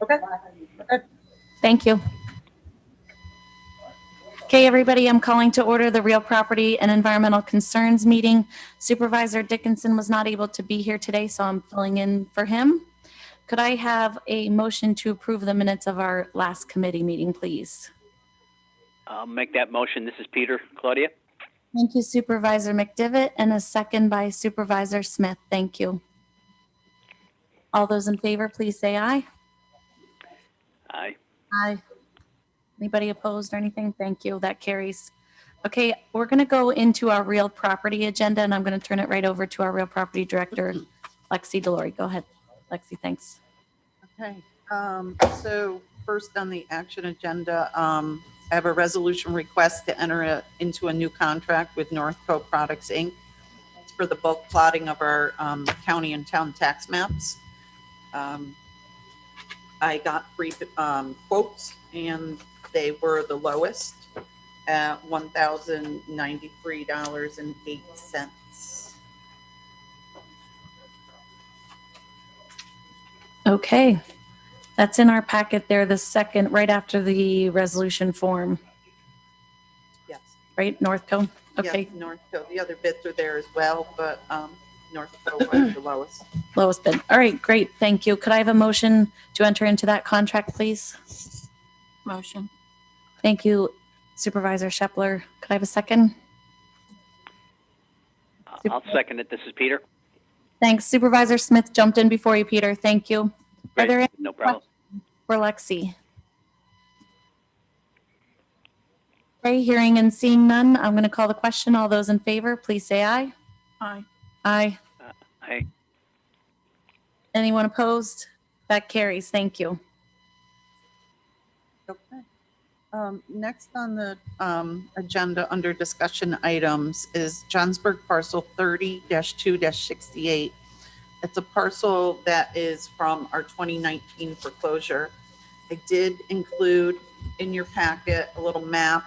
Okay. Good. Thank you. Okay, everybody, I'm calling to order the Real Property and Environmental Concerns meeting. Supervisor Dickinson was not able to be here today, so I'm filling in for him. Could I have a motion to approve the minutes of our last committee meeting, please? I'll make that motion. This is Peter. Claudia? Thank you, Supervisor McDivitt, and a second by Supervisor Smith. Thank you. All those in favor, please say aye. Aye. Aye. Anybody opposed or anything? Thank you. That carries. Okay, we're going to go into our real property agenda, and I'm going to turn it right over to our real property director, Lexi Delory. Go ahead, Lexi. Thanks. Okay. So first on the action agenda, I have a resolution request to enter into a new contract with Northco Products, Inc. It's for the bulk plotting of our county and town tax maps. I got free quotes, and they were the lowest at $1,093.08. Okay, that's in our packet there, the second, right after the resolution form, Yes. right, Northco? Okay, Yes, Northco. The other bids are there as well, but Northco was the lowest. lowest bid. All right, great, thank you. Could I have a motion to enter into that contract, please? Motion. Thank you, Supervisor Shepler. Could I have a second? I'll second it. This is Peter. Thanks. Supervisor Smith jumped in before you, Peter. Thank you. Are Great. there any No problem. for Lexi? Okay, hearing and seeing none, I'm going to call the question. All those in favor, please say aye. Aye. Aye. Aye. Anyone opposed? That carries. Thank you. Okay. Next on the agenda under discussion items is Johnsburg Parcel 30-2-68. It's a parcel that is from our 2019 foreclosure. I did include in your packet a little map.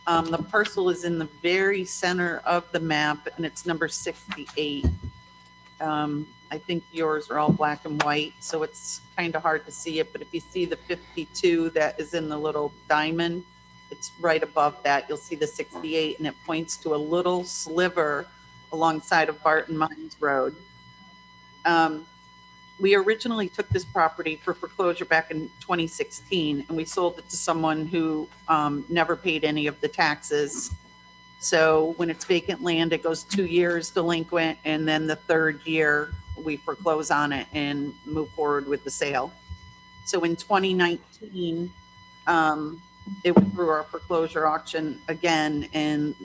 The parcel is in the very center of the map, and it's number 68. I think yours are all black and white, so it's kind of hard to see it. But if you see the 52 that is in the little diamond, it's right above that. You'll see the 68, and it points to a little sliver alongside of Barton Mines Road. We originally took this property for foreclosure back in 2016, and we sold it to someone who never paid any of the taxes. So when it's vacant land, it goes 2 years delinquent, and then the third year we foreclose on it and move forward with the sale. So in 2019, it went through our foreclosure auction again, and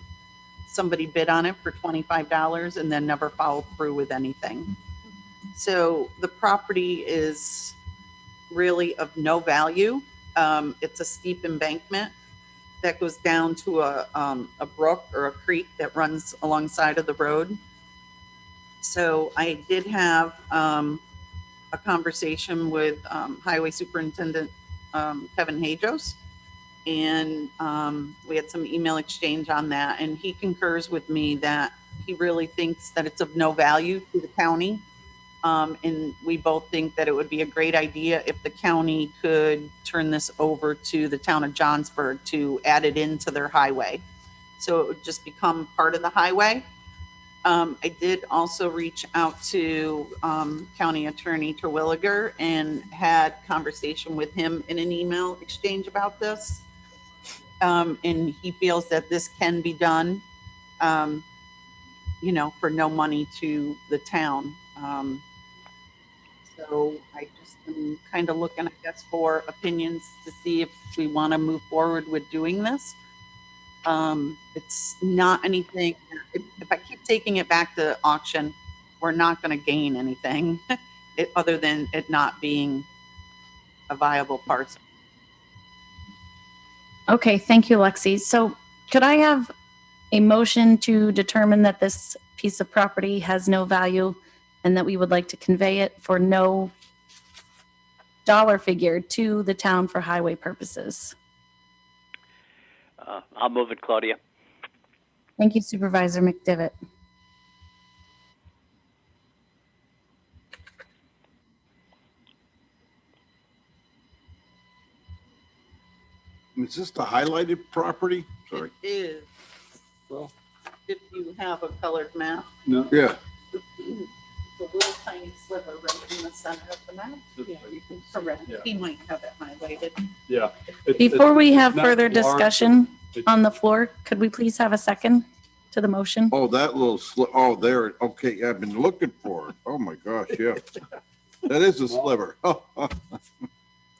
somebody bid on it for $25 and then never followed through with anything. So the property is really of no value. It's a steep embankment that goes down to a brook or a creek that runs alongside of the road. So I did have a conversation with Highway Superintendent Kevin Hajos, and we had some email exchange on that, and he concurs with me that he really thinks that it's of no value to the county. And we both think that it would be a great idea if the county could turn this over to the town of Johnsburg to add it into their highway. So it would just become part of the highway. I did also reach out to County Attorney Terwilliger and had conversation with him in an email exchange about this. And he feels that this can be done, for no money to the town. So I just am kind of looking, I guess, for opinions to see if we want to move forward with doing this. It's not anything, if I keep taking it back to auction, we're not going to gain anything other than it not being a viable parcel. Okay, thank you, Lexi. So could I have a motion to determine that this piece of property has no value and that we would like to convey it for no dollar figure to the town for highway purposes? I'll move it, Claudia. Thank you, Supervisor McDivitt. Is this the highlighted property? Sorry. It is. Well. If you have a colored map, No. Yeah. the little tiny sliver right in the center of the map. Yeah, you can correct. Yeah. He might have it highlighted. Yeah. Before we have not further large, discussion it's- on the floor, could we please have a second to the motion? Oh, that little oh, there. Okay. I've been looking for it. Oh my gosh. Yeah. That is a sliver.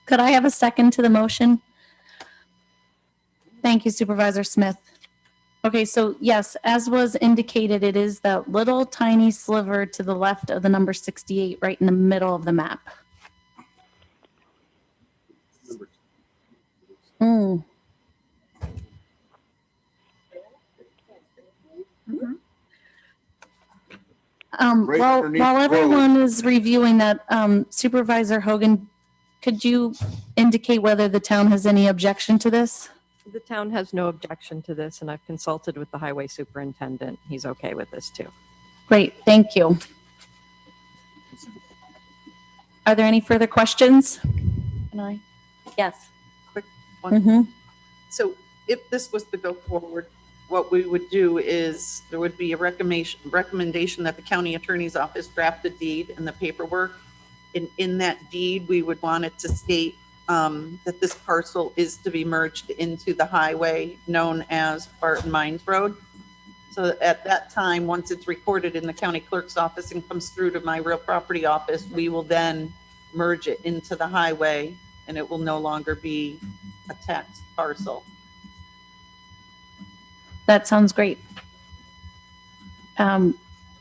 Could I have a second to the motion? Thank you, Supervisor Smith. Okay, so yes, as was indicated, it is that little tiny sliver to the left of the number 68, right in the middle of the map. Mm. Right While underneath while the everyone is reviewing that, Supervisor Hogan, could you indicate whether the town has any objection to this? The town has no objection to this, and I've consulted with the highway superintendent. He's okay with this too. Great, thank you. Are there any further questions? Can I? Yes. Quick one. Mm-hmm. So if this was to go forward, what we would do is there would be a recommendation that the county attorney's office draft a deed and the paperwork. In that deed, we would want it to state that this parcel is to be merged into the highway known as Barton Mines Road. So at that time, once it's recorded in the county clerk's office and comes through to my real property office, we will then merge it into the highway and it will no longer be a taxed parcel. That sounds great. Mr.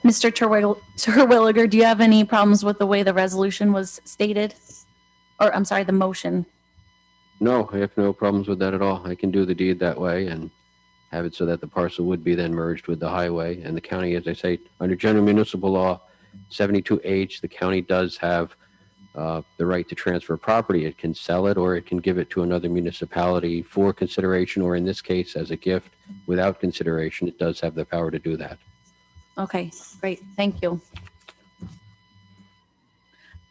Terwilliger, do you have any problems with the way the resolution was stated? Or, I'm sorry, the motion? No, I have no problems with that at all. I can do the deed that way and have it so that the parcel would be then merged with the highway. And the county, as I say, under general municipal law 72H, the county does have the right to transfer property. It can sell it or it can give it to another municipality for consideration, or in this case, as a gift without consideration. It does have the power to do that. Okay, great, thank you.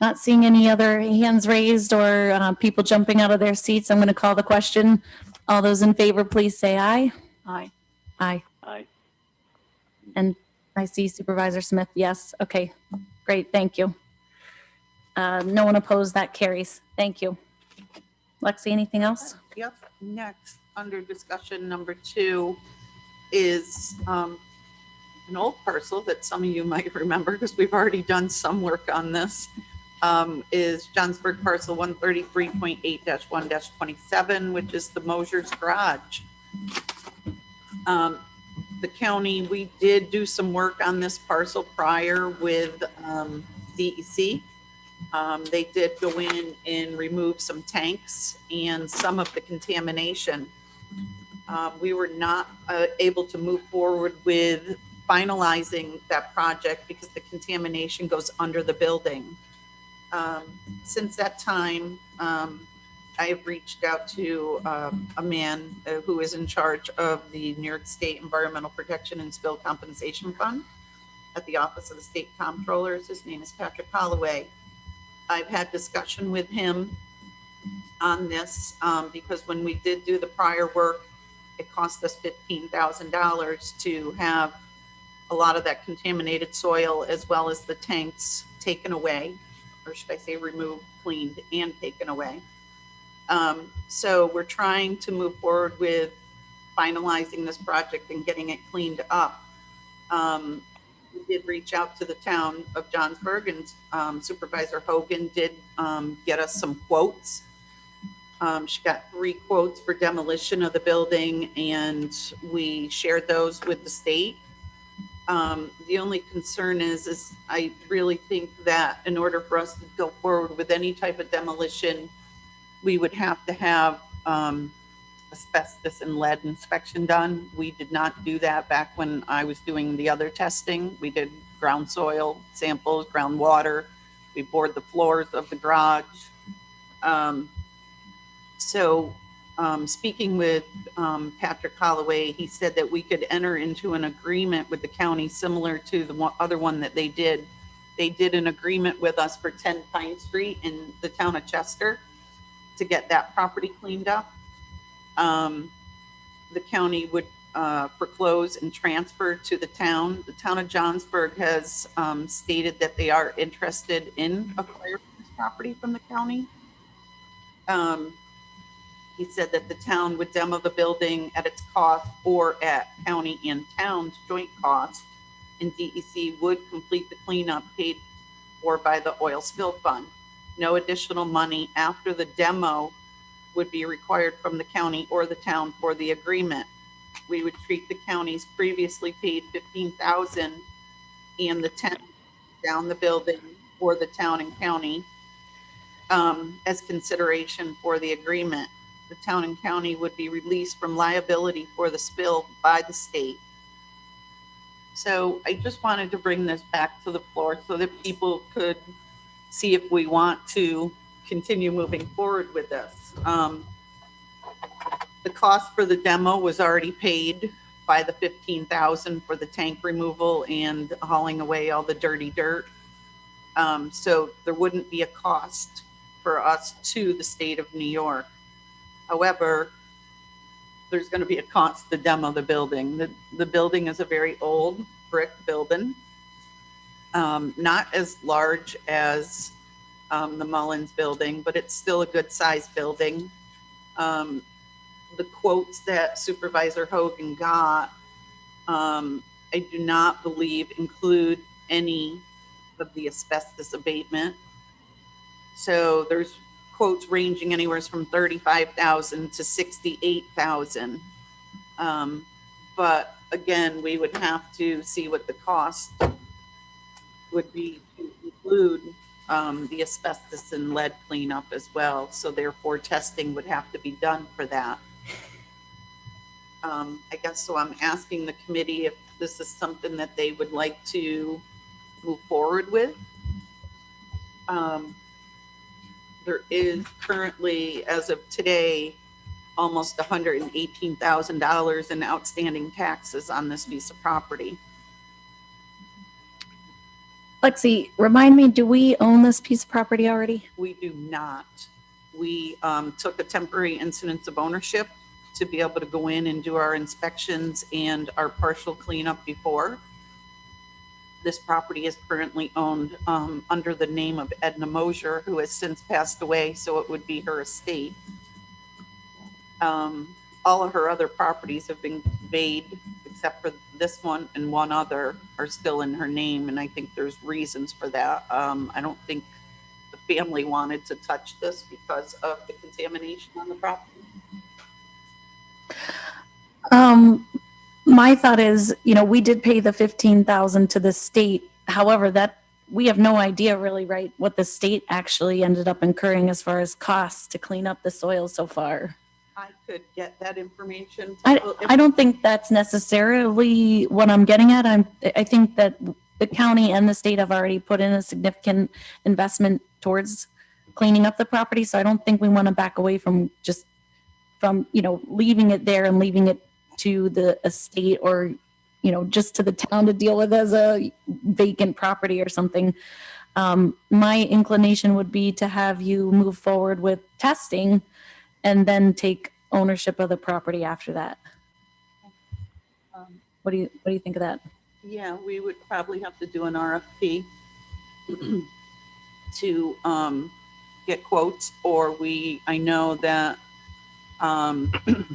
Not seeing any other hands raised or people jumping out of their seats, I'm going to call the question. All those in favor, please say aye. Aye. Aye. Aye. And I see Supervisor Smith, yes. Okay, great, thank you. No one opposed, that carries. Thank you. Lexi, anything else? Yep. Next, under discussion number 2 is an old parcel that some of you might remember because we've already done some work on this. Is Johnsburg Parcel 133.8-1-27, which is the Mosers Garage. The county, we did do some work on this parcel prior with DEC. They did go in and remove some tanks and some of the contamination. We were not able to move forward with finalizing that project because the contamination goes under the building. Since that time, I have reached out to a man who is in charge of the New York State Environmental Protection and Spill Compensation Fund at the Office of the State Comptrollers. His name is Patrick Holloway. I've had discussion with him on this because when we did do the prior work, it cost us $15,000 to have a lot of that contaminated soil as well as the tanks taken away, or should I say removed, cleaned, and taken away. So we're trying to move forward with finalizing this project and getting it cleaned up. We did reach out to the town of Johnsburg, and Supervisor Hogan did get us some quotes. She got 3 quotes for demolition of the building, and we shared those with the state. The only concern is I really think that in order for us to go forward with any type of demolition, we would have to have asbestos and lead inspection done. We did not do that back when I was doing the other testing. We did ground soil samples, groundwater. We bored the floors of the garage. Speaking with Patrick Holloway, he said that we could enter into an agreement with the county similar to the other one that they did. They did an agreement with us for 10 Pine Street in the town of Chester to get that property cleaned up. The county would foreclose and transfer to the town. The town of Johnsburg has stated that they are interested in acquiring this property from the county. He said that the town would demo the building at its cost or at county and town's joint cost, and DEC would complete the cleanup paid for by the oil spill fund. No additional money after the demo would be required from the county or the town for the agreement. We would treat the county's previously paid $15,000 and the 10 down the building for the town and county as consideration for the agreement. The town and county would be released from liability for the spill by the state. So I just wanted to bring this back to the floor so that people could see if we want to continue moving forward with this. The cost for the demo was already paid by the $15,000 for the tank removal and hauling away all the dirty dirt. So there wouldn't be a cost for us to the state of New York. However, there's going to be a cost to demo the building. The building is a very old brick building, not as large as the Mullins building, but it's still a good sized building. The quotes that Supervisor Hogan got, I do not believe include any of the asbestos abatement. So there's quotes ranging anywhere from $35,000 to $68,000. But again, we would have to see what the cost would be to include the asbestos and lead cleanup as well. So therefore testing would have to be done for that. I guess so I'm asking the committee if this is something that they would like to move forward with. There is currently, as of today, almost $118,000 in outstanding taxes on this piece of property. Lexi, remind me, do we own this piece of property already? We do not. We took a temporary incidence of ownership to be able to go in and do our inspections and our partial cleanup before. This property is currently owned under the name of Edna Moser, who has since passed away, so it would be her estate. All of her other properties have been conveyed, except for this one and one other are still in her name, and I think there's reasons for that. I don't think the family wanted to touch this because of the contamination on the property. My thought is, we did pay the $15,000 to the state. However, that we have no idea really, right, what the state actually ended up incurring as far as costs to clean up the soil so far. I could get that information. I don't think that's necessarily what I'm getting at. I think that the county and the state have already put in a significant investment towards cleaning up the property. So I don't think we want to back away from leaving it there and leaving it to the estate or, just to the town to deal with as a vacant property or something. My inclination would be to have you move forward with testing and then take ownership of the property after that. What do you think of that? Yeah, we would probably have to do an RFP to get quotes, or I know that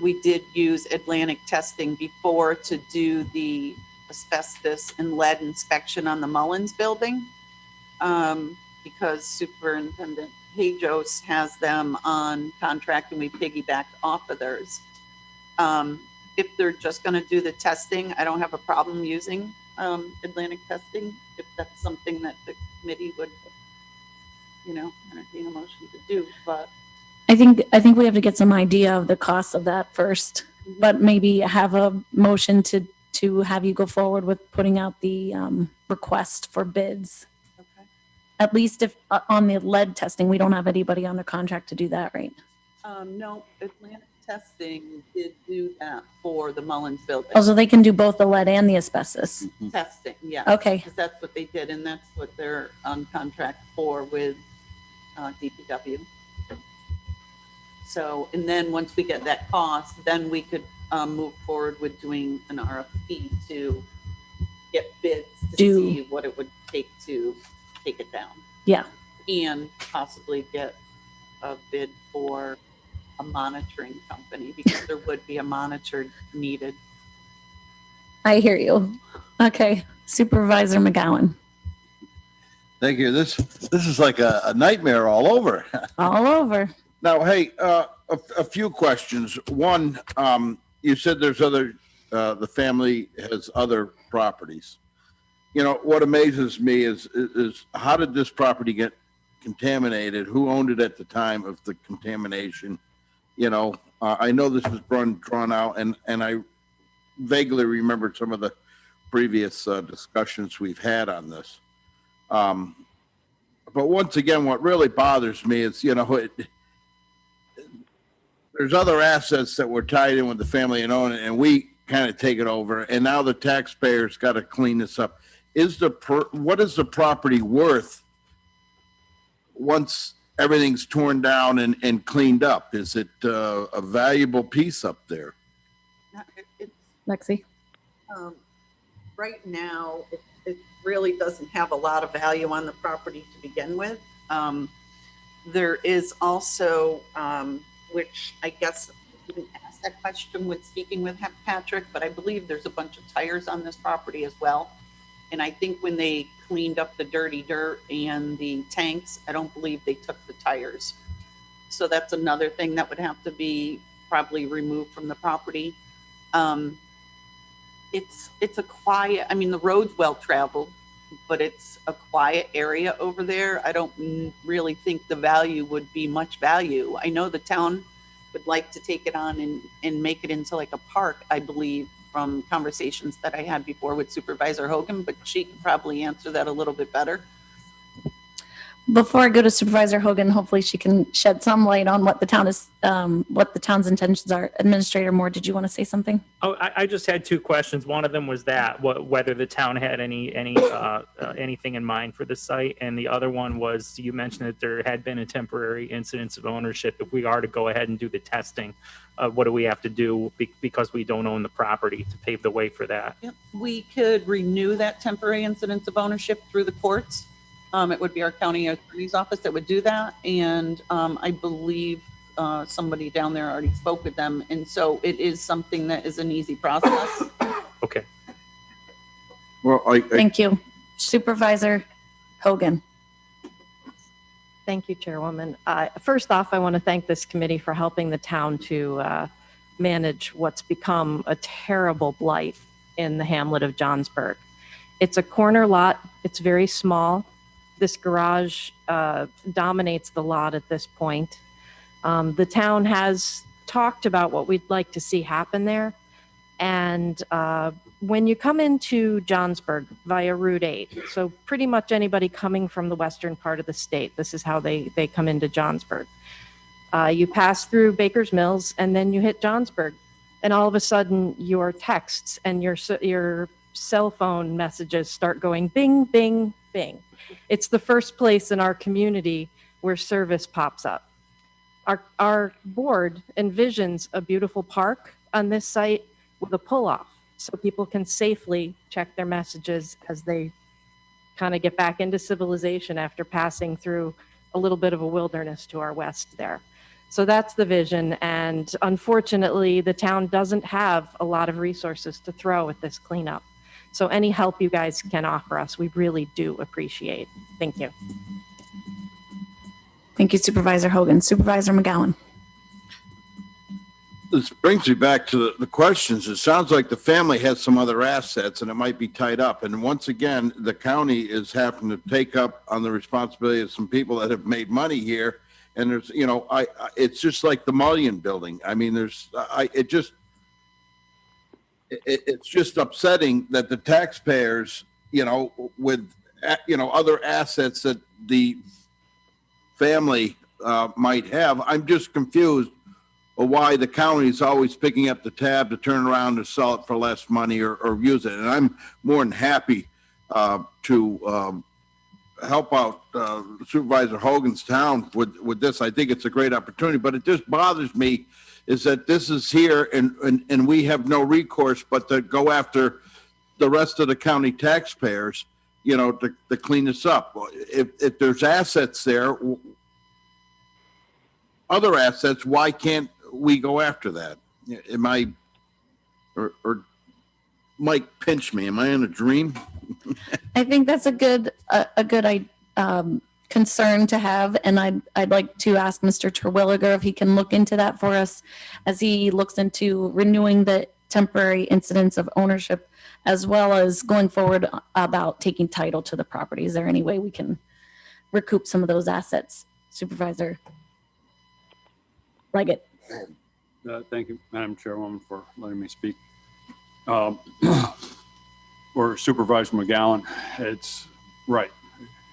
we did use Atlantic Testing before to do the asbestos and lead inspection on the Mullins building, because Superintendent Hajos has them on contract and we piggybacked off of theirs. If they're just going to do the testing, I don't have a problem using Atlantic Testing, if that's something that the committee would, entertain a motion to do. But I think we have to get some idea of the cost of that first, but maybe have a motion to have you go forward with putting out the request for bids. okay. At least if on the lead testing, we don't have anybody under contract to do that, right? No, Atlantic Testing did do that for the Mullins building. Oh, so they can do both the lead and the asbestos. Testing, yeah. Okay. Because that's what they did, and that's what they're on contract for with DPW. So, and then once we get that cost, then we could move forward with doing an RFP to get bids to Do- see what it would take to take it down. Yeah. And possibly get a bid for a monitoring company, because there would be a monitor needed. I hear you. Okay, Supervisor McGowan, Thank you. This is like a nightmare all over. all over. Now, hey, a few questions. One, you said there's other, the family has other properties. You know, what amazes me is how did this property get contaminated? Who owned it at the time of the contamination? You know, I know this was drawn out, and I vaguely remembered some of the previous discussions we've had on this. But once again, what really bothers me is, you know, there's other assets that were tied in with the family and own it, and we kind of take it over, and now the taxpayers got to clean this up. What is the property worth once everything's torn down and cleaned up? Is it a valuable piece up there? Lexi? Right now, it really doesn't have a lot of value on the property to begin with. There is also, which I guess you didn't ask that question with speaking with Patrick, but I believe there's a bunch of tires on this property as well. And I think when they cleaned up the dirty dirt and the tanks, I don't believe they took the tires. So that's another thing that would have to be probably removed from the property. It's a quiet, I mean, the road's well-traveled, but it's a quiet area over there. I don't really think the value would be much value. I know the town would like to take it on and make it into like a park, I believe, from conversations that I had before with Supervisor Hogan, but she could probably answer that a little bit better. Before I go to Supervisor Hogan, hopefully she can shed some light on what the town is, what the town's intentions are. Administrator Moore, did you want to say something? Oh, I just had two questions. One of them was that whether the town had anything in mind for the site, and the other one was you mentioned that there had been a temporary incidence of ownership. If we are to go ahead and do the testing, what do we have to do because we don't own the property to pave the way for that? Yep. We could renew that temporary incidence of ownership through the courts. It would be our county attorney's office that would do that. And I believe somebody down there already spoke with them. And so it is something that is an easy process. Okay. Well, Thank you. Supervisor Hogan. Thank you, Chairwoman. First off, I want to thank this committee for helping the town to manage what's become a terrible blight in the hamlet of Johnsburg. It's a corner lot. It's very small. This garage dominates the lot at this point. The town has talked about what we'd like to see happen there. And when you come into Johnsburg via Route 8, so pretty much anybody coming from the western part of the state, this is how they come into Johnsburg. You pass through Baker's Mills and then you hit Johnsburg. And all of a sudden your texts and your cell phone messages start going bing, bing, bing. It's the first place in our community where service pops up. Our board envisions a beautiful park on this site with a pull-off so people can safely check their messages as they kind of get back into civilization after passing through a little bit of a wilderness to our west there. So that's the vision. And unfortunately, the town doesn't have a lot of resources to throw at this cleanup. So any help you guys can offer us, we really do appreciate. Thank you. Thank you, Supervisor Hogan. Supervisor McGowan. this brings me back to the questions. It sounds like the family has some other assets and it might be tied up. And once again, the county is having to take up on the responsibility of some people that have made money here. And there's, you know, it's just like the Mullion building. I mean, it's just upsetting that the taxpayers, you know, with, you know, other assets that the family might have. I'm just confused of why the county is always picking up the tab to turn around and sell it for less money or use it. And I'm more than happy to help out Supervisor Hogan's town with this. I think it's a great opportunity, but it just bothers me is that this is here and we have no recourse but to go after the rest of the county taxpayers, you know, to clean this up. If there's assets there, other assets, why can't we go after that? Am I, or Mike pinch me? Am I in a dream? I think that's a good concern to have, and I'd like to ask Mr. Terwilliger if he can look into that for us as he looks into renewing the temporary incidents of ownership, as well as going forward about taking title to the property. Is there any way we can recoup some of those assets, Supervisor Leggett? Thank you, Madam Chairwoman, for letting me speak. Or Supervisor McGowan, it's right.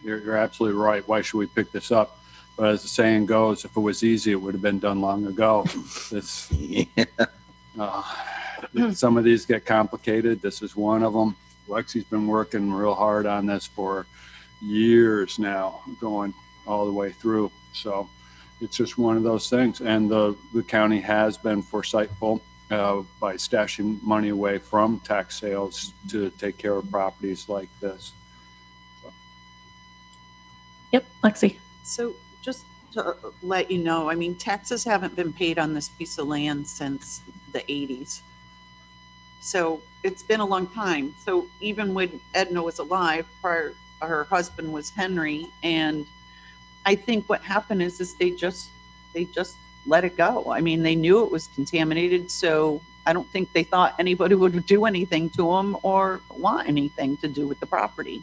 You're absolutely right. Why should we pick this up? But as the saying goes, if it was easy, it would have been done long ago. It's, some of these get complicated. This is one of them. Lexi's been working real hard on this for years now, going all the way through. So it's just one of those things. And the county has been foresightful by stashing money away from tax sales to take care of properties like this. Yep, Lexi. So just to let you know, I mean, taxes haven't been paid on this piece of land since the 80s. So it's been a long time. So even when Edna was alive, her husband was Henry. And I think what happened is they just let it go. I mean, they knew it was contaminated. So I don't think they thought anybody would do anything to them or want anything to do with the property.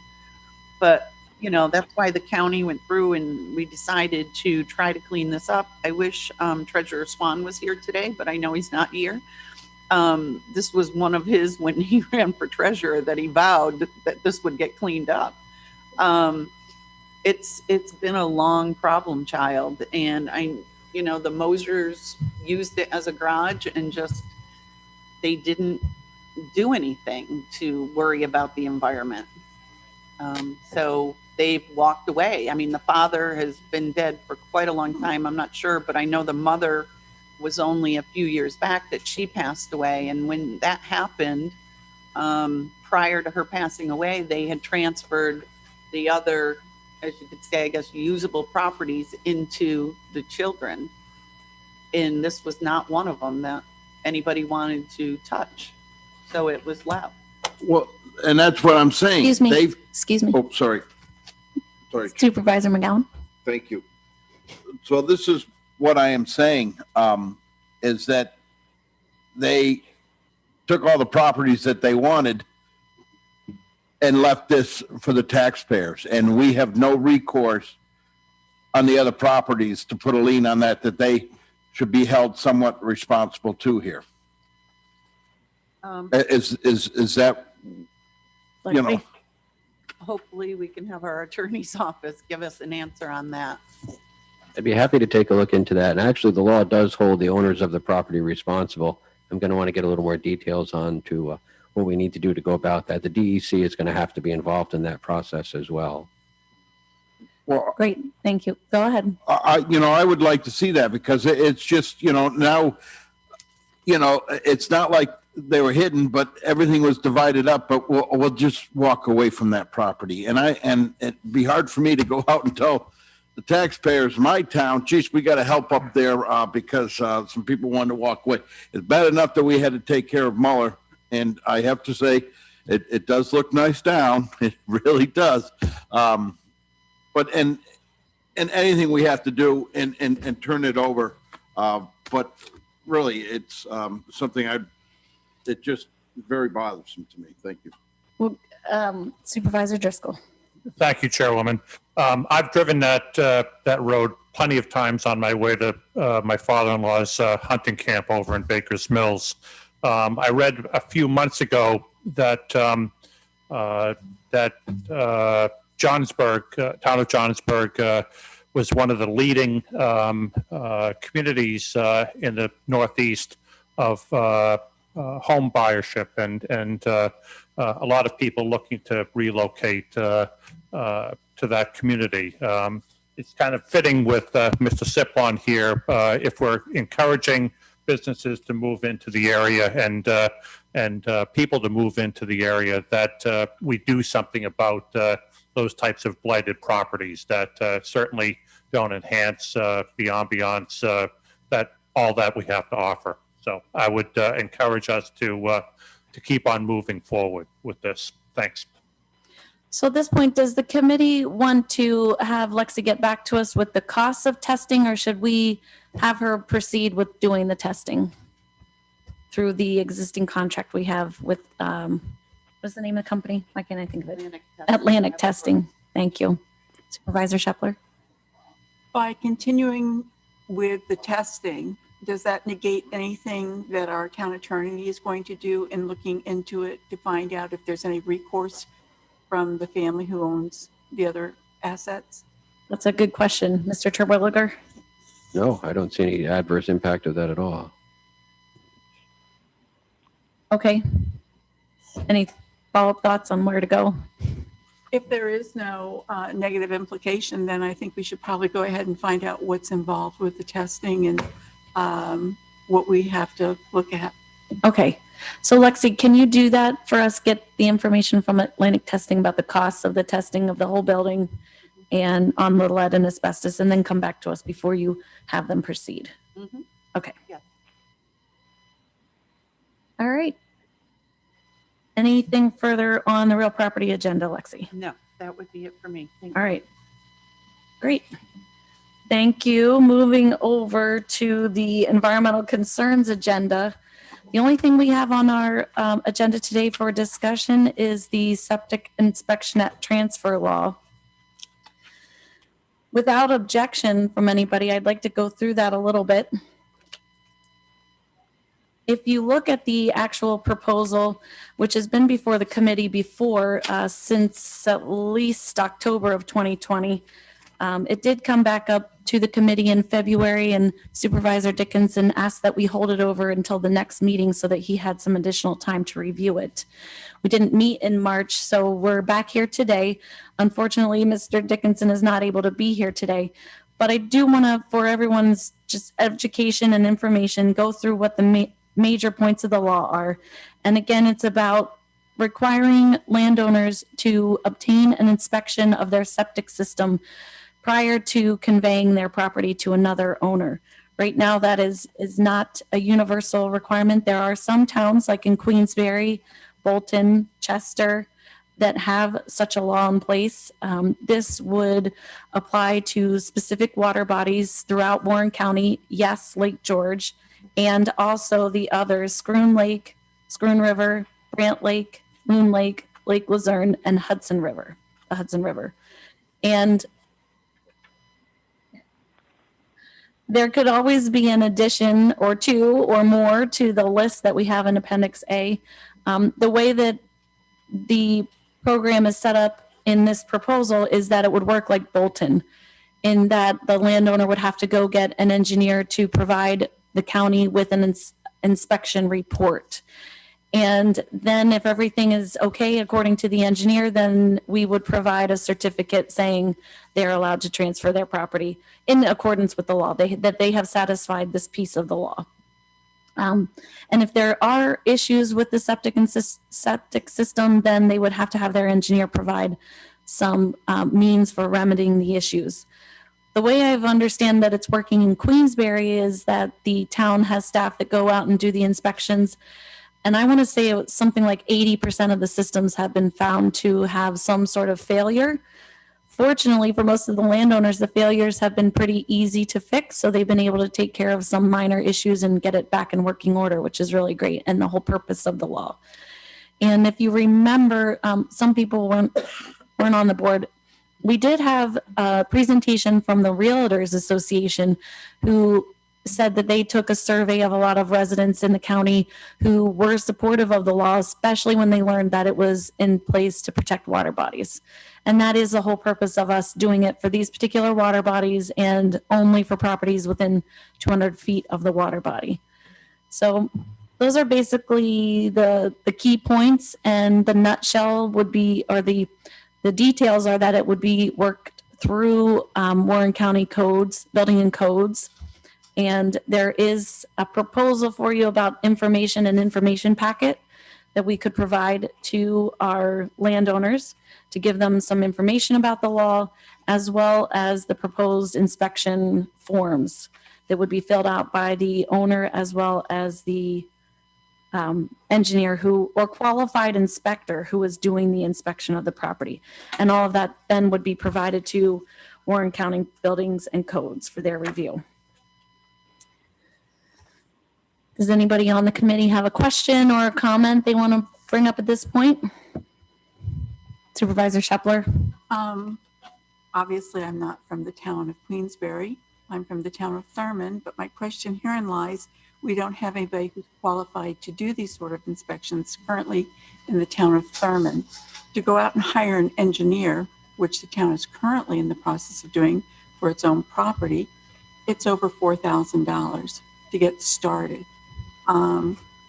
But you know, that's why the county went through and we decided to try to clean this up. I wish Treasurer Swan was here today, but I know he's not here. This was one of his, when he ran for treasurer, that he vowed that this would get cleaned up. It's been a long problem child. And the Mosers used it as a garage and just, they didn't do anything to worry about the environment. So they've walked away. I mean, the father has been dead for quite a long time. I'm not sure, but I know the mother was only a few years back that she passed away. And when that happened, prior to her passing away, they had transferred the other, as you could say, I guess, usable properties into the children. And this was not one of them that anybody wanted to touch. So it was left. Well, and that's what I'm saying. Excuse me. Oh, sorry. Supervisor McGowan. Thank you. So this is what I am saying, is that they took all the properties that they wanted and left this for the taxpayers. And we have no recourse on the other properties to put a lien on that they should be held somewhat responsible to here. Is that, you know? Hopefully we can have our attorney's office give us an answer on that. I'd be happy to take a look into that. And actually, the law does hold the owners of the property responsible. I'm going to want to get a little more details on to what we need to do to go about that. The DEC is going to have to be involved in that process as well. Well, Great. Thank you. Go ahead. I would like to see that because it's just, now, it's not like they were hidden, but everything was divided up, but we'll just walk away from that property. And it'd be hard for me to go out and tell the taxpayers in my town, geez, we got to help up there because some people wanted to walk away. It's bad enough that we had to take care of Muller. And I have to say, it does look nice down. It really does. But anything we have to do and turn it over. But really, it's something it just very bothersome to me. Thank you. Well, Supervisor Driscoll. Thank you, Chairwoman. I've driven that road plenty of times on my way to my father-in-law's hunting camp over in Baker's Mills. I read a few months ago that Johnsburg, town of Johnsburg, was one of the leading communities in the Northeast of home buyership and a lot of people looking to relocate to that community. It's kind of fitting with Mr. Siplon here. If we're encouraging businesses to move into the area and people to move into the area, that we do something about those types of blighted properties that certainly don't enhance the ambiance that we have to offer. So I would encourage us to keep on moving forward with this. Thanks. So at this point, does the committee want to have Lexi get back to us with the costs of testing, or should we have her proceed with doing the testing through the existing contract we have with, what's the name of the company? Why can't I think of it? Atlantic Testing. Thank you. Supervisor Shepler? By continuing with the testing, does that negate anything that our town attorney is going to do in looking into it to find out if there's any recourse from the family who owns the other assets? That's a good question. Mr. Terwilliger? No, I don't see any adverse impact of that at all. Okay. Any follow-up thoughts on where to go? If there is no negative implication, then I think we should probably go ahead and find out what's involved with the testing and what we have to look at. Okay. So Lexi, can you do that for us? Get the information from Atlantic Testing about the costs of the testing of the whole building and on the lead and asbestos, and then come back to us before you have them proceed. Mm-hmm. Okay. Yeah. All right. Anything further on the real property agenda, Lexi? No, that would be it for me. Thank All right. Great. Thank you. Moving over to the environmental concerns agenda. The only thing we have on our agenda today for discussion is the septic inspection at transfer law. Without objection from anybody, I'd like to go through that a little bit. If you look at the actual proposal, which has been before the committee before since at least October of 2020, it did come back up to the committee in February, and Supervisor Dickinson asked that we hold it over until the next meeting so that he had some additional time to review it. We didn't meet in March, so we're back here today. Unfortunately, Mr. Dickinson is not able to be here today, but I do want to, for everyone's just education and information, go through what the major points of the law are. And again, it's about requiring landowners to obtain an inspection of their septic system prior to conveying their property to another owner. Right now, that is not a universal requirement. There are some towns like in Queensbury, Bolton, Chester, that have such a law in place. This would apply to specific water bodies throughout Warren County, yes, Lake George, and also the others, Schroon Lake, Schroon River, Brant Lake, Moon Lake, Lake Luzerne, and Hudson River, the Hudson River. And there could always be an addition or two or more to the list that we have in Appendix A. The way that the program is set up in this proposal is that it would work like Bolton, in that the landowner would have to go get an engineer to provide the county with an inspection report. And then if everything is okay according to the engineer, then we would provide a certificate saying they're allowed to transfer their property in accordance with the law, that they have satisfied this piece of the law. And if there are issues with the septic system, then they would have to have their engineer provide some means for remedying the issues. The way I understand that it's working in Queensbury is that the town has staff that go out and do the inspections. And I want to say it's something like 80% of the systems have been found to have some sort of failure. Fortunately, for most of the landowners, the failures have been pretty easy to fix. So they've been able to take care of some minor issues and get it back in working order, which is really great, and the whole purpose of the law. And if you remember, some people weren't on the board. We did have a presentation from the Realtors Association, who said that they took a survey of a lot of residents in the county who were supportive of the law, especially when they learned that it was in place to protect water bodies. And that is the whole purpose of us doing it for these particular water bodies and only for properties within 200 feet of the water body. So those are basically the key points, and the nutshell would be, or the The details are that it would be worked through Warren County codes, building and codes. And there is a proposal for you about information and information packet that we could provide to our landowners to give them some information about the law, as well as the proposed inspection forms that would be filled out by the owner as well as the engineer who, or qualified inspector who is doing the inspection of the property. And all of that then would be provided to Warren County Buildings and Codes for their review. Does anybody on the committee have a question or a comment they want to bring up at this point? Supervisor Shepler? Obviously, I'm not from the town of Queensbury. I'm from the town of Thurman, but my question herein lies, we don't have anybody who's qualified to do these sort of inspections currently in the town of Thurman. To go out and hire an engineer, which the town is currently in the process of doing for its own property, it's over $4,000 to get started.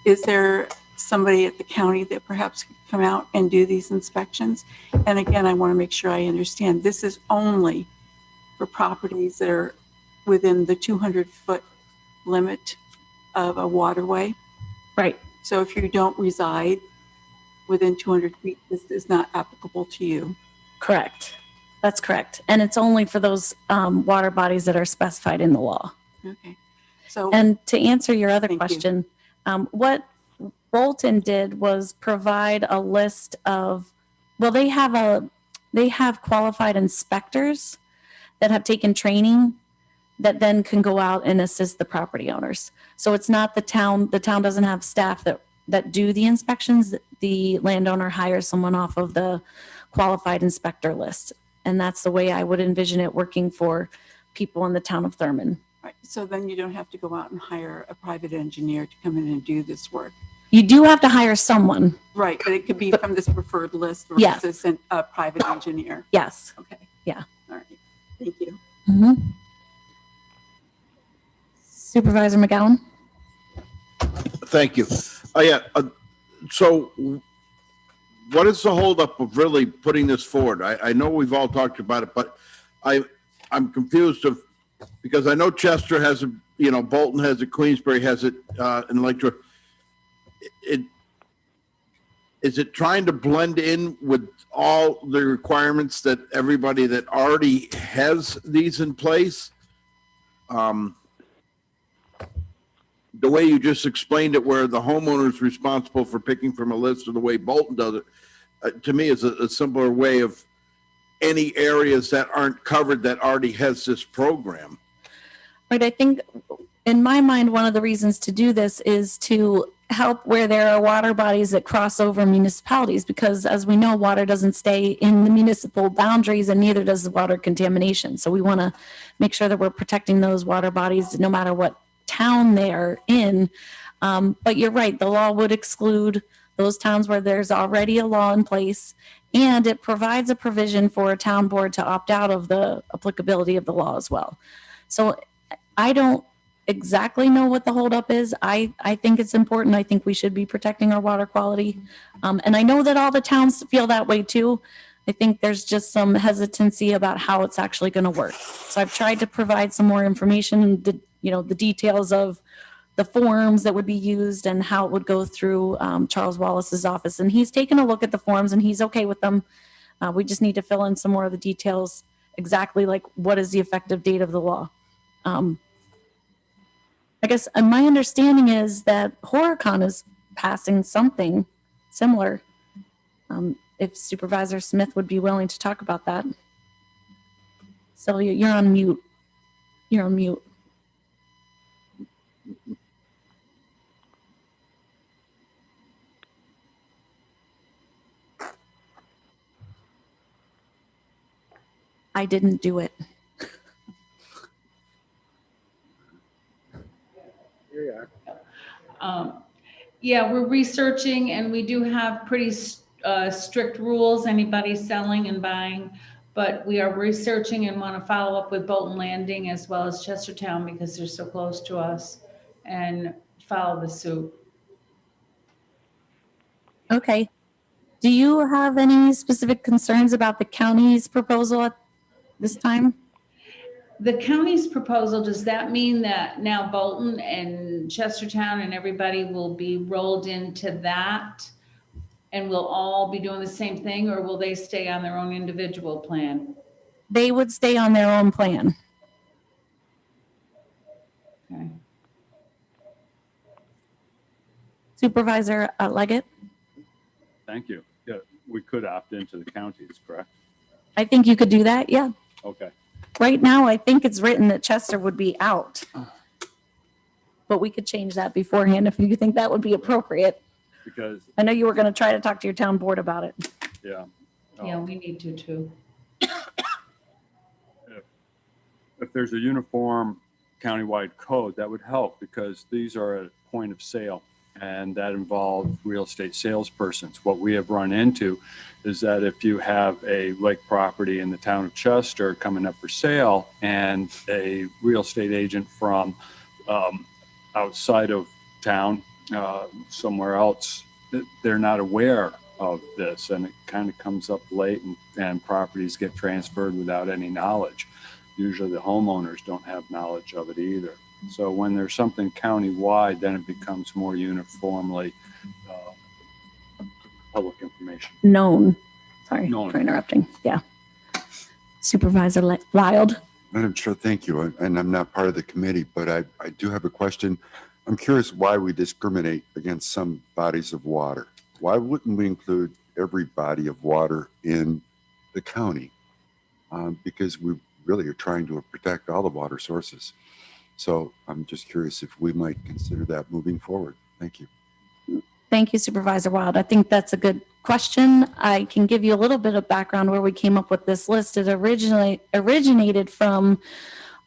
Is there somebody at the county that perhaps could come out and do these inspections? And again, I want to make sure I understand, this is only for properties that are within the 200-foot limit of a waterway. Right. So if you don't reside within 200 feet, this is not applicable to you. Correct. That's correct. And it's only for those water bodies that are specified in the law. Okay. So, And to answer your other Thank you. question, what Bolton did was provide a list of, well, they have qualified inspectors that have taken training that then can go out and assist the property owners. So it's not the town doesn't have staff that do the inspections. The landowner hires someone off of the qualified inspector list. And that's the way I would envision it working for people in the town of Thurman. right. So then you don't have to go out and hire a private engineer to come in and do this work. You do have to hire someone. Right, but it could be from this preferred list Yes. versus a private engineer. Yes. Okay. Yeah. All right. Thank you. Mhm. Supervisor McGowan? Thank you. Oh, yeah. So what is the holdup of really putting this forward? I know we've all talked about it, but I'm confused because I know Chester has a, Bolton has it, Queensbury has it, in Lakeshore. Is it trying to blend in with all the requirements that everybody that already has these in place? The way you just explained it, where the homeowner is responsible for picking from a list, or the way Bolton does it, to me is a simpler way of any areas that aren't covered that already has this program. Right. I think in my mind, one of the reasons to do this is to help where there are water bodies that cross over municipalities, because as we know, water doesn't stay in the municipal boundaries and neither does the water contamination. So we want to make sure that we're protecting those water bodies no matter what town they're in. But you're right, the law would exclude those towns where there's already a law in place, and it provides a provision for a town board to opt out of the applicability of the law as well. So I don't exactly know what the holdup is. I think it's important. I think we should be protecting our water quality. And I know that all the towns feel that way too. I think there's just some hesitancy about how it's actually going to work. So I've tried to provide some more information, the details of the forms that would be used and how it would go through Charles Wallace's office. And he's taken a look at the forms and he's okay with them. We just need to fill in some more of the details, exactly like what is the effective date of the law. I guess my understanding is that Horicon is passing something similar. If Supervisor Smith would be willing to talk about that. Sylvia, you're on mute. You're on mute. I didn't do it. Yeah, we're researching and we do have pretty strict rules, anybody selling and buying, but we are researching and want to follow up with Bolton Landing as well as Chestertown because they're so close to us and follow the suit. Okay. Do you have any specific concerns about the county's proposal at this time? The county's proposal, does that mean that now Bolton and Chestertown and everybody will be rolled into that? And we'll all be doing the same thing, or will they stay on their own individual plan? They would stay on their own plan. Okay. Supervisor Leggett? Thank you. Yeah, we could opt into the counties, correct? I think you could do that, yeah. Okay. Right now, I think it's written that Chester would be out. But we could change that beforehand if you think that would be appropriate. Because, I know you were going to try to talk to your town board about it. yeah. Yeah, we need to too. If there's a uniform countywide code, that would help because these are at point of sale and that involves real estate salespersons. What we have run into is that if you have a lake property in the town of Chester coming up for sale and a real estate agent from outside of town, somewhere else, they're not aware of this and it kind of comes up late and properties get transferred without any knowledge. Usually the homeowners don't have knowledge of it either. So when there's something county-wide, then it becomes more uniformly public information. Known. Sorry Known. for interrupting. Yeah. Supervisor Wild. Madam Chair, thank you. And I'm not part of the committee, but I do have a question. I'm curious why we discriminate against some bodies of water. Why wouldn't we include every body of water in the county? Because we really are trying to protect all the water sources. So I'm just curious if we might consider that moving forward. Thank you. Thank you, Supervisor Wild. I think that's a good question. I can give you a little bit of background where we came up with this list. It originated from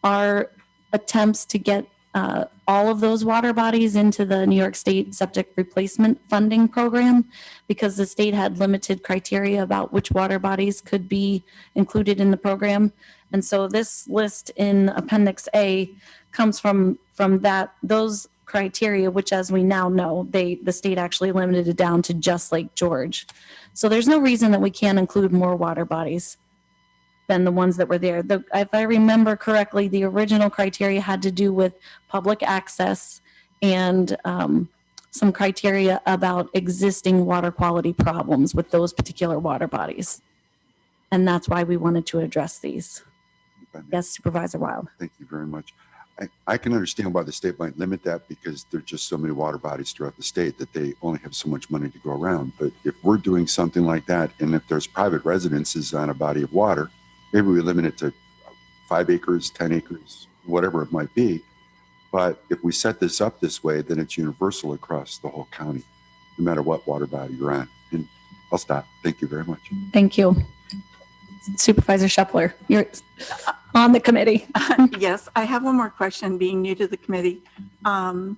our attempts to get all of those water bodies into the New York State Septic Replacement Funding Program because the state had limited criteria about which water bodies could be included in the program. And so this list in Appendix A comes from those criteria, which as we now know, the state actually limited it down to just Lake George. So there's no reason that we can't include more water bodies than the ones that were there. If I remember correctly, the original criteria had to do with public access and some criteria about existing water quality problems with those particular water bodies. And that's why we wanted to address these. Yes, Supervisor Wild. Thank you very much. I can understand why the state might limit that because there's just so many water bodies throughout the state that they only have so much money to go around. But if we're doing something like that, and if there's private residences on a body of water, maybe we limit it to 5 acres, 10 acres, whatever it might be. But if we set this up this way, then it's universal across the whole county, no matter what water body you're on. And I'll stop. Thank you very much. Thank you. Supervisor Shepler, you're on the committee. Yes, I have one more question, being new to the committee. The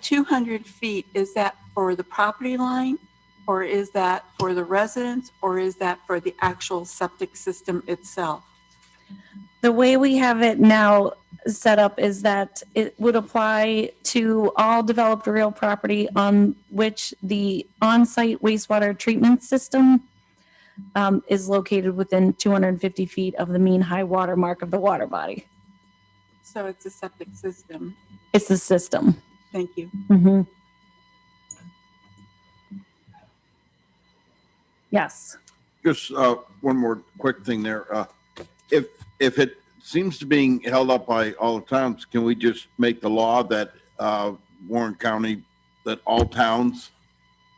200 feet, is that for the property line, or is that for the residents, or is that for the actual septic system itself? The way we have it now set up is that it would apply to all developed real property on which the on-site wastewater treatment system is located within 250 feet of the mean high water mark of the water body. So it's a septic system. It's the system. Thank you. Mm-hmm. Yes. Just one more quick thing there. If it seems to being held up by all the towns, can we just make the law that Warren County, that all towns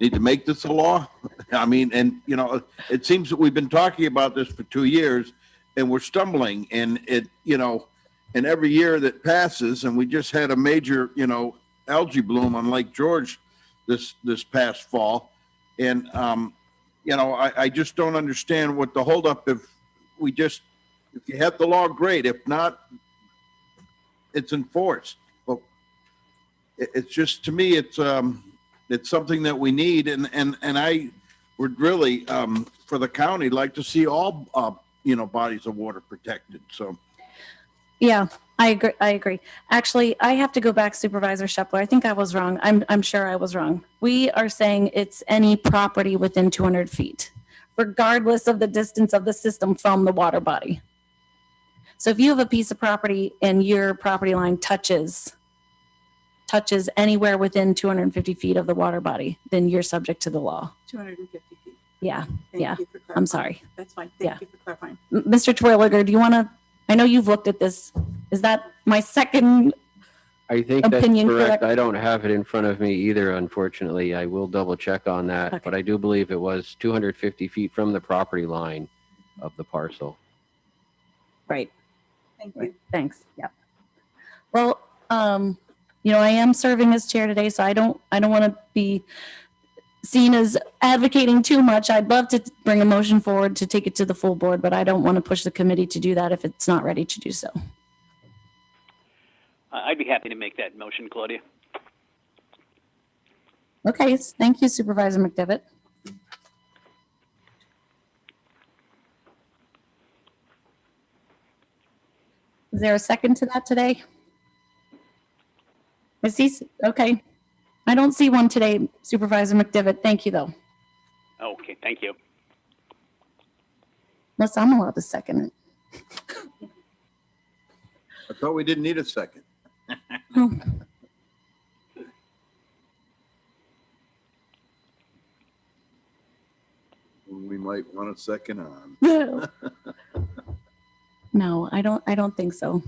need to make this a law? I mean, and you know, it seems that we've been talking about this for 2 years and we're stumbling, and it, you know, and every year that passes, and we just had a major, you know, algae bloom on Lake George this past fall. And, you know, I just don't understand what the holdup, if you have the law, great. If not, it's enforced. But it's just, to me, it's something that we need. And I would really, for the county, like to see all, you know, bodies of water protected. So. Yeah, I agree. I agree. Actually, I have to go back, Supervisor Shepler. I think I was wrong. I'm sure I was wrong. We are saying it's any property within 200 feet, regardless of the distance of the system from the water body. So if you have a piece of property and your property line touches anywhere within 250 feet of the water body, then you're subject to the law. 250 feet. Yeah. Thank Yeah. you for clarifying. I'm sorry. That's fine. Yeah. Thank you for clarifying. Mr. Twilliger, do you want to, I know you've looked at this. Is that my second? I think that's Opinion correct. correct? I don't have it in front of me either, unfortunately. I will double check on that, Okay. but I do believe it was 250 feet from the property line of the parcel. Right. Thank you. Thanks. Yeah. Well, I am serving as chair today, so I don't want to be seen as advocating too much. I'd love to bring a motion forward to take it to the full board, but I don't want to push the committee to do that if it's not ready to do so. I'd be happy to make that motion, Claudia. Okay. Thank you, Supervisor McDevitt. Is there a second to that today? Is he, okay. I don't see one today, Supervisor McDevitt. Thank you, though. Okay, thank you. Unless I'm allowed to second it. I thought we didn't need a second. Oh. We might want a second on. No, I don't think so.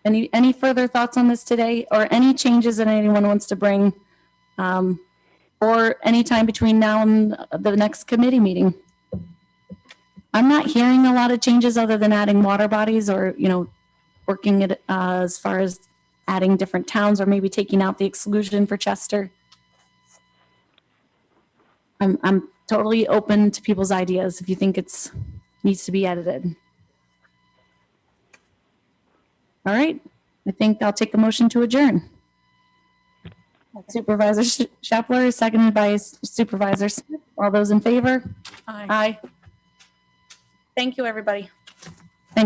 Any further thoughts on this today, or any changes that anyone wants to bring, or any time between now and the next committee meeting? I'm not hearing a lot of changes other than adding water bodies, or working it as far as adding different towns, or maybe taking out the exclusion for Chester. I'm totally open to people's ideas if you think it's needs to be edited. All right, I think I'll take a motion to adjourn. Supervisor Shepler is seconded by Supervisor Smith. All those in favor? Aye. Aye. Thank you, everybody.